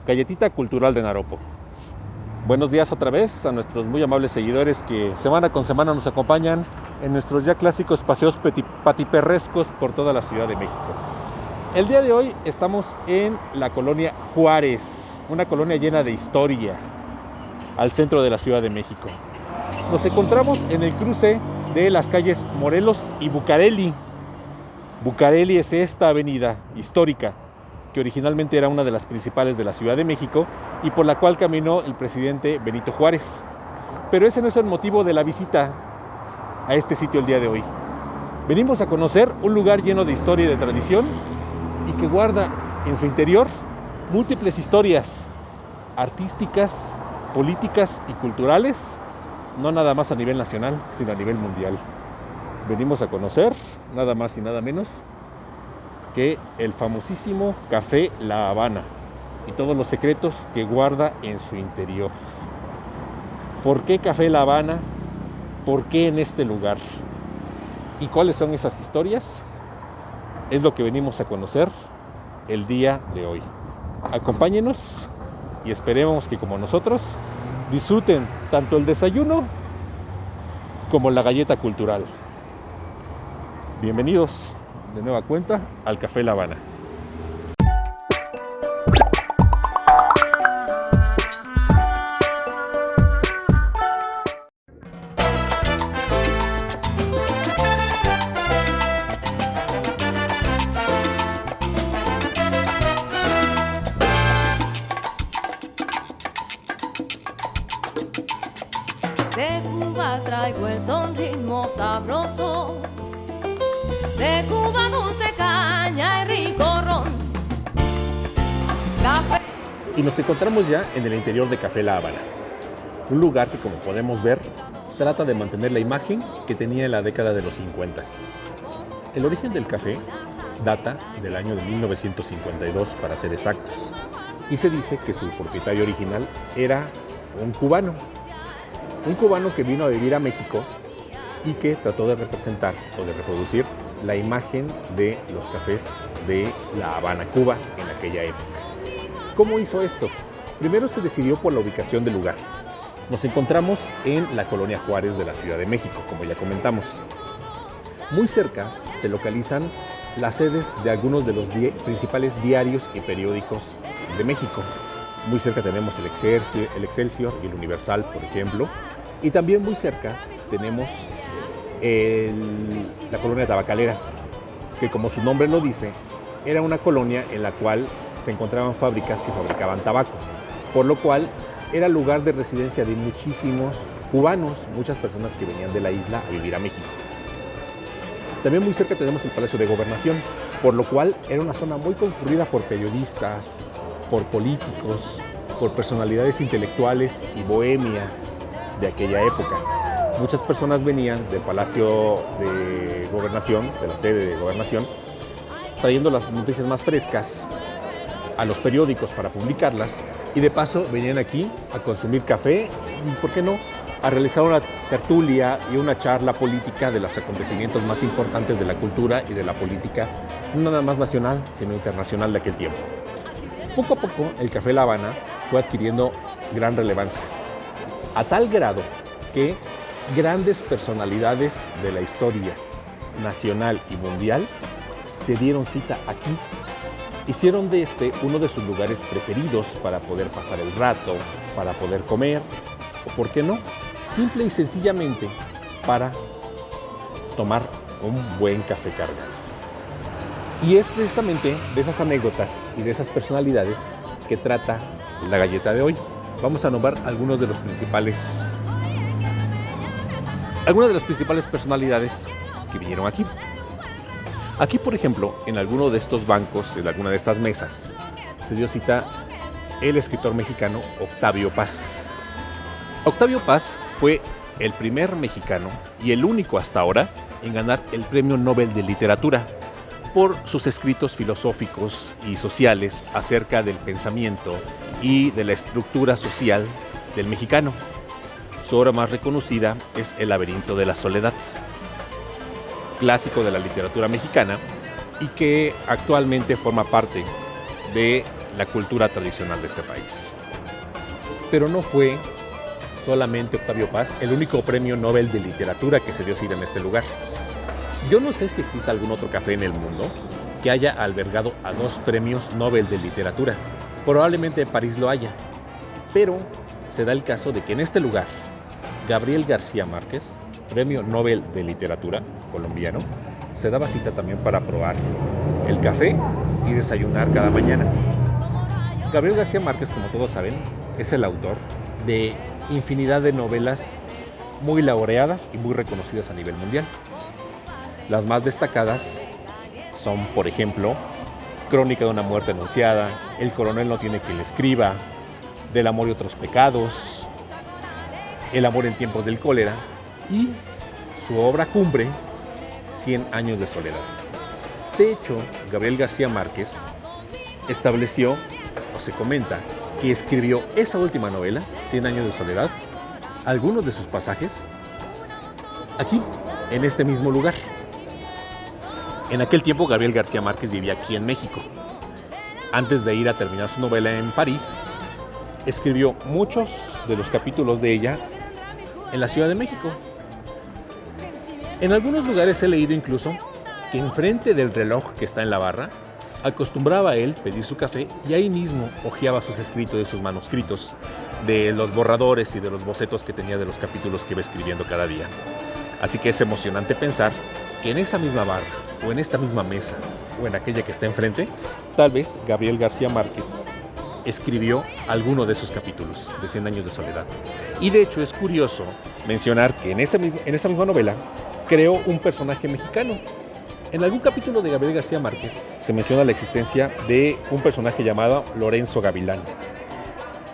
Galletita Cultural de Naropo. Buenos días otra vez a nuestros muy amables seguidores que semana con semana nos acompañan en nuestros ya clásicos paseos patiperrescos por toda la Ciudad de México. El día de hoy estamos en la colonia Juárez, una colonia llena de historia, al centro de la Ciudad de México. Nos encontramos en el cruce de las calles Morelos y Bucareli. Bucareli es esta avenida histórica que originalmente era una de las principales de la Ciudad de México y por la cual caminó el presidente Benito Juárez. Pero ese no es el motivo de la visita a este sitio el día de hoy. Venimos a conocer un lugar lleno de historia y de tradición y que guarda en su interior múltiples historias artísticas, políticas y culturales, no nada más a nivel nacional, sino a nivel mundial. Venimos a conocer nada más y nada menos que el famosísimo Café La Habana y todos los secretos que guarda en su interior. ¿Por qué Café La Habana? ¿Por qué en este lugar? ¿Y cuáles son esas historias? Es lo que venimos a conocer el día de hoy. Acompáñenos y esperemos que, como nosotros, disfruten tanto el desayuno como la galleta cultural. Bienvenidos de nueva cuenta al Café La Habana. De Cuba traigo el son ritmo sabroso, de Cuba dulce caña y rico ron. Café. Y nos encontramos ya en el interior de Café La Habana, un lugar que, como podemos ver, trata de mantener la imagen que tenía en la década de los 50. El origen del café data del año de 1952, para ser exactos, y se dice que su propietario original era un cubano que vino a vivir a México y que trató de representar o de reproducir la imagen de los cafés de La Habana, Cuba, en aquella época. ¿Cómo hizo esto? Primero se decidió por la ubicación del lugar. Nos encontramos en la colonia Juárez de la Ciudad de México, como ya comentamos. Muy cerca se localizan las sedes de algunos de los principales diarios y periódicos de México. Muy cerca tenemos el Excelsior y el Universal, por ejemplo. Y también muy cerca tenemos la colonia tabacalera, que, como su nombre lo dice, era una colonia en la cual se encontraban fábricas que fabricaban tabaco, por lo cual era lugar de residencia de muchísimos cubanos, muchas personas que venían de la isla a vivir a México. También muy cerca tenemos el Palacio de Gobernación, por lo cual era una zona muy concurrida por periodistas, por políticos, por personalidades intelectuales y bohemias de aquella época. Muchas personas venían del Palacio de Gobernación, de la sede de Gobernación, trayendo las noticias más frescas a los periódicos para publicarlas, y de paso venían aquí a consumir café y, ¿por qué no?, a realizar una tertulia y una charla política de los acontecimientos más importantes de la cultura y de la política, no nada más nacional, sino internacional de aquel tiempo. Poco a poco, el Café La Habana fue adquiriendo gran relevancia, a tal grado que grandes personalidades de la historia nacional y mundial se dieron cita aquí. Hicieron de este uno de sus lugares preferidos para poder pasar el rato, para poder comer, o, ¿por qué no?, simple y sencillamente para tomar un buen café cargado. Y es precisamente de esas anécdotas y de esas personalidades que trata la galleta de hoy. Vamos a nombrar algunas de las principales personalidades que vinieron aquí. Aquí, por ejemplo, en alguno de estos bancos, en alguna de estas mesas, se dio cita el escritor mexicano Octavio Paz. Octavio Paz fue el primer mexicano y el único hasta ahora en ganar el Premio Nobel de Literatura por sus escritos filosóficos y sociales acerca del pensamiento y de la estructura social del mexicano. Su obra más reconocida es El laberinto de la soledad, clásico de la literatura mexicana y que actualmente forma parte de la cultura tradicional de este país. Pero no fue solamente Octavio Paz el único premio Nobel de literatura que se dio cita en este lugar. Yo no sé si existe algún otro café en el mundo que haya albergado a 2 premios Nobel de literatura. Probablemente en París lo haya, pero se da el caso de que en este lugar, Gabriel García Márquez, premio Nobel de literatura colombiano, se daba cita también para probar el café y desayunar cada mañana. Gabriel García Márquez, como todos saben, es el autor de infinidad de novelas muy laureadas y muy reconocidas a nivel mundial. Las más destacadas son, por ejemplo, Crónica de una muerte anunciada, El coronel no tiene quien le escriba, Del amor y otros pecados, El amor en tiempos del cólera y su obra cumbre, 100 años de soledad. De hecho, Gabriel García Márquez estableció, o se comenta, que escribió esa última novela, 100 años de soledad, algunos de sus pasajes, aquí, en este mismo lugar. En aquel tiempo, Gabriel García Márquez vivía aquí en México. Antes de ir a terminar su novela en París, escribió muchos de los capítulos de ella en la Ciudad de México. En algunos lugares he leído incluso que enfrente del reloj que está en la barra, acostumbraba él pedir su café y ahí mismo hojeaba sus escritos y sus manuscritos de los borradores y de los bocetos que tenía de los capítulos que iba escribiendo cada día. Así que es emocionante pensar que en esa misma barra, o en esta misma mesa, o en aquella que está enfrente, tal vez Gabriel García Márquez escribió alguno de esos capítulos de 100 años de soledad. Y de hecho es curioso mencionar que en esa misma novela creó un personaje mexicano. En algún capítulo de Gabriel García Márquez se menciona la existencia de un personaje llamado Lorenzo Gavilán,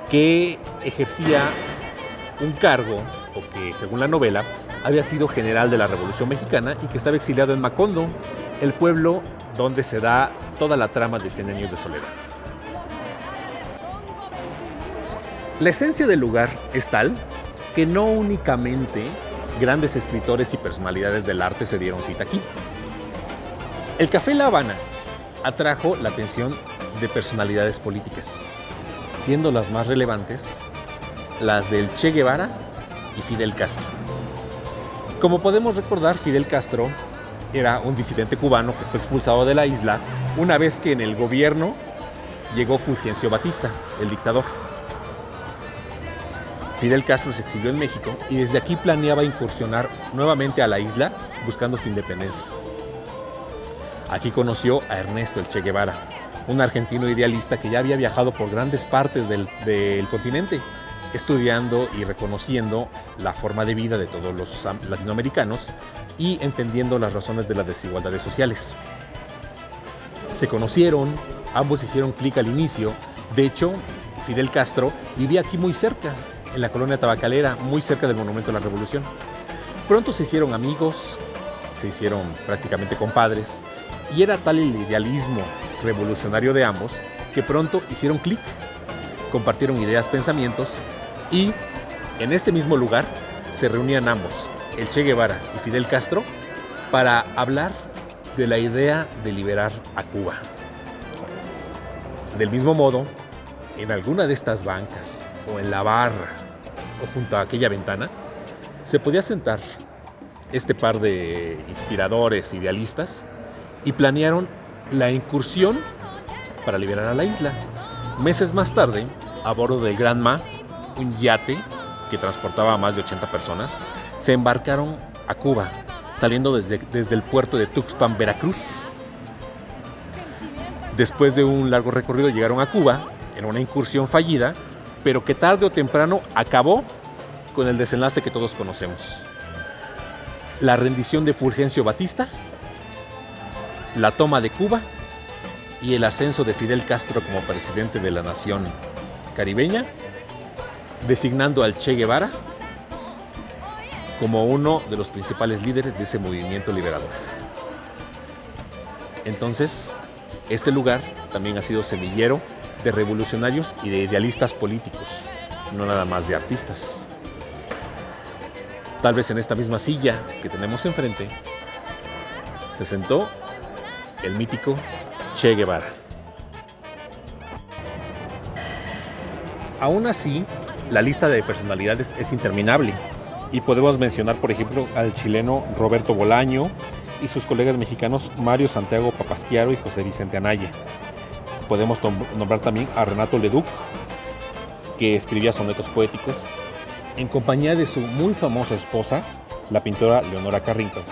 que ejercía un cargo, o que según la novela había sido general de la Revolución Mexicana y que estaba exiliado en Macondo, el pueblo donde se da toda la trama de 100 años de soledad. La esencia del lugar es tal que no únicamente grandes escritores y personalidades del arte se dieron cita aquí. El Café La Habana atrajo la atención de personalidades políticas, siendo las más relevantes las del Che Guevara y Fidel Castro. Como podemos recordar, Fidel Castro era un disidente cubano que fue expulsado de la isla una vez que en el gobierno llegó Fulgencio Batista, el dictador. Fidel Castro se exilió en México y desde aquí planeaba incursionar nuevamente a la isla buscando su independencia. Aquí conoció a Ernesto el Che Guevara, un argentino idealista que ya había viajado por grandes partes del continente, estudiando y reconociendo la forma de vida de todos los latinoamericanos y entendiendo las razones de las desigualdades sociales. Se conocieron, ambos hicieron clic al inicio. De hecho, Fidel Castro vivía aquí muy cerca, en la colonia tabacalera, muy cerca del Monumento a la Revolución. Pronto se hicieron amigos, se hicieron prácticamente compadres, y era tal el idealismo revolucionario de ambos que pronto hicieron clic, compartieron ideas, pensamientos, y en este mismo lugar se reunían ambos, el Che Guevara y Fidel Castro, para hablar de la idea de liberar a Cuba. Del mismo modo, en alguna de estas bancas, o en la barra, o junto a aquella ventana, se podía sentar este par de inspiradores idealistas y planearon la incursión para liberar a la isla. Meses más tarde, a bordo del Granma, un yate que transportaba a más de 80 personas, se embarcaron a Cuba, saliendo desde el puerto de Tuxpan, Veracruz. Después de un largo recorrido llegaron a Cuba en una incursión fallida, pero que tarde o temprano acabó con el desenlace que todos conocemos: la rendición de Fulgencio Batista, la toma de Cuba y el ascenso de Fidel Castro como presidente de la nación caribeña, designando al Che Guevara como uno de los principales líderes de ese movimiento liberador. Entonces, este lugar también ha sido semillero de revolucionarios y de idealistas políticos, no nada más de artistas. Tal vez en esta misma silla que tenemos enfrente se sentó el mítico Che Guevara. Aún así, la lista de personalidades es interminable y podemos mencionar, por ejemplo, al chileno Roberto Bolaño y sus colegas mexicanos Mario Santiago Papasquiaro y José Vicente Anaya. Podemos nombrar también a Renato Leduc, que escribía sonetos poéticos en compañía de su muy famosa esposa, la pintora Leonora Carrington.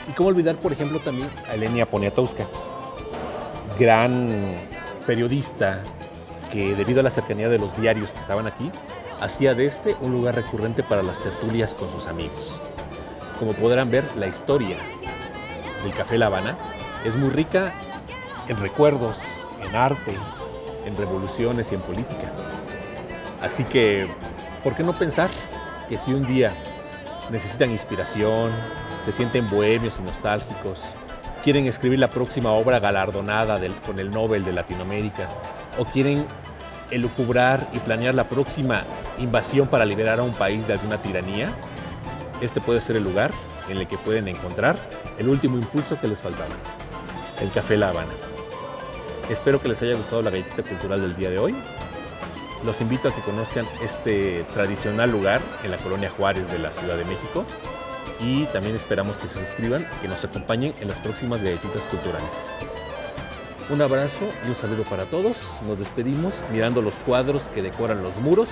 Y cómo olvidar, por ejemplo, también a Elenia Poniatowska, gran periodista que, debido a la cercanía de los diarios que estaban aquí, hacía de este un lugar recurrente para las tertulias con sus amigos. Como podrán ver, la historia del Café La Habana es muy rica en recuerdos, en arte, en revoluciones y en política. Así que, ¿por qué no pensar que si un día necesitan inspiración, se sienten bohemios y nostálgicos, quieren escribir la próxima obra galardonada con el Nobel de Latinoamérica, o quieren elucubrar y planear la próxima invasión para liberar a un país de alguna tiranía, este puede ser el lugar en el que pueden encontrar el último impulso que les faltaba, el Café La Habana. Espero que les haya gustado la galletita cultural del día de hoy. Los invito a que conozcan este tradicional lugar en la colonia Juárez de la Ciudad de México y también esperamos que se suscriban y que nos acompañen en las próximas galletitas culturales. Un abrazo y un saludo para todos. Nos despedimos mirando los cuadros que decoran los muros,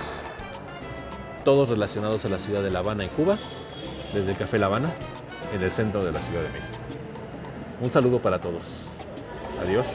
todos relacionados a la ciudad de La Habana y Cuba, desde el Café La Habana, en el centro de la Ciudad de México. Un saludo para todos. Adiós.